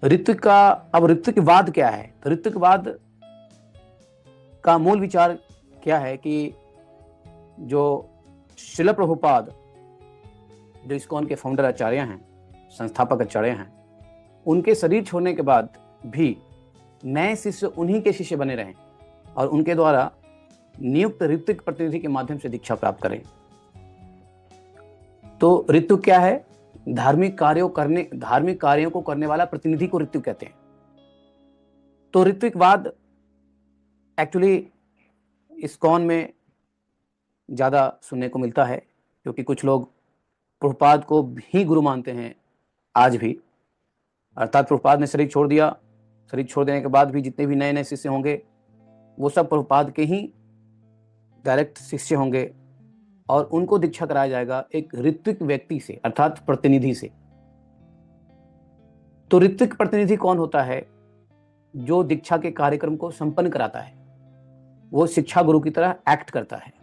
ऋत्विक का, अब ऋत्विकवाद क्या है? तो ऋत्विकवाद का मूल विचार क्या है कि जो श्रील प्रभुपाद, जो इस्कॉन के फाउंडर आचार्य हैं, संस्थापक आचार्य हैं, उनके शरीर छोड़ने के बाद भी नए शिष्य उन्हीं के शिष्य बने रहें और उनके द्वारा नियुक्त ऋत्विक प्रतिनिधि के माध्यम से दीक्षा प्राप्त करें। तो ऋत्विक क्या है? धार्मिक कार्यों को करने वाला प्रतिनिधि को ऋत्विक कहते हैं। तो ऋत्विकवाद एक्चुअली इस्कॉन में ज्यादा सुनने को मिलता है, क्योंकि कुछ लोग प्रभुपाद को भी गुरु मानते हैं आज भी। अर्थात प्रभुपाद ने शरीर छोड़ दिया, शरीर छोड़ देने के बाद भी जितने भी नए नए शिष्य होंगे वो सब प्रभुपाद के ही डायरेक्ट शिष्य होंगे और उनको दीक्षा कराया जाएगा एक ऋत्विक व्यक्ति से, अर्थात प्रतिनिधि से। तो ऋत्विक प्रतिनिधि कौन होता है? जो दीक्षा के कार्यक्रम को संपन्न कराता है, वो शिक्षा गुरु की तरह एक्ट करता है।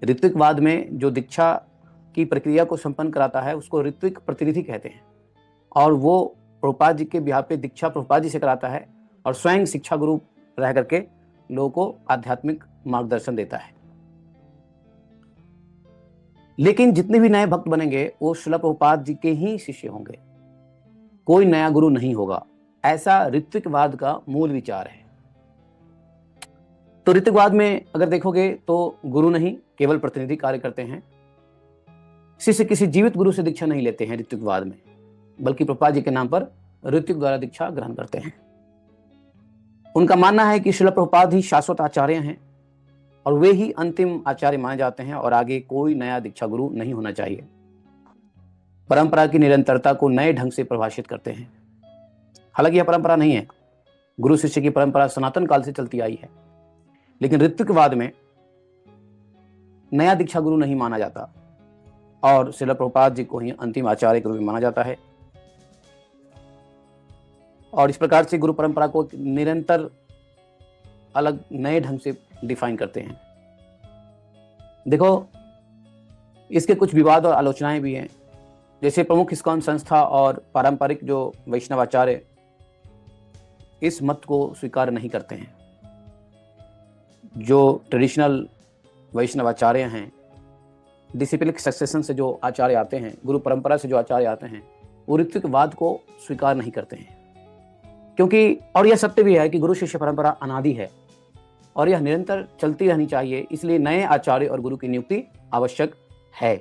ऋत्विकवाद में जो दीक्षा की प्रक्रिया को संपन्न कराता है उसको ऋत्विक प्रतिनिधि कहते हैं, और वो प्रभुपाद जी के बिहार पे दीक्षा प्रभुपाद जी से कराता है और स्वयं शिक्षा गुरु रह करके लोगों को आध्यात्मिक मार्गदर्शन देता है। लेकिन जितने भी नए भक्त बनेंगे वो श्रील प्रभुपाद जी के ही शिष्य होंगे, कोई नया गुरु नहीं होगा। ऐसा ऋत्विकवाद का मूल विचार है। तो ऋत्विकवाद में अगर देखोगे तो गुरु नहीं, केवल प्रतिनिधि कार्य करते हैं। शिष्य किसी जीवित गुरु से दीक्षा नहीं लेते हैं ऋत्विकवाद में, बल्कि प्रभुपाद जी के नाम पर ऋत्विक द्वारा दीक्षा ग्रहण करते हैं। उनका मानना है कि श्रील प्रभुपाद ही शाश्वत आचार्य हैं और वे ही अंतिम आचार्य माने जाते हैं और आगे कोई नया दीक्षा गुरु नहीं होना चाहिए। परंपरा की निरंतरता को नए ढंग से परिभाषित करते हैं। हालांकि यह परंपरा नहीं है, गुरु शिष्य की परंपरा सनातन काल से चलती आई है, लेकिन ऋत्विकवाद में नया दीक्षा गुरु नहीं माना जाता और श्रील प्रभुपाद जी को ही अंतिम आचार्य के रूप में माना जाता है। और इस प्रकार से गुरु परंपरा को निरंतर अलग नए ढंग से डिफाइन करते हैं। देखो, इसके कुछ विवाद और आलोचनाएं भी हैं। जैसे प्रमुख इस्कॉन संस्था और पारंपरिक जो वैष्णवाचार्य इस मत को स्वीकार नहीं करते हैं। जो ट्रेडिशनल वैष्णवाचार्य हैं, डिसिप्लिक सक्सेशन से जो आचार्य आते हैं, गुरु परंपरा से जो आचार्य आते हैं, वो ऋत्विकवाद को स्वीकार नहीं करते हैं। क्योंकि, और यह सत्य भी है कि गुरु शिष्य परंपरा अनादि है और यह निरंतर चलती रहनी चाहिए, इसलिए नए आचार्य और गुरु की नियुक्ति आवश्यक है।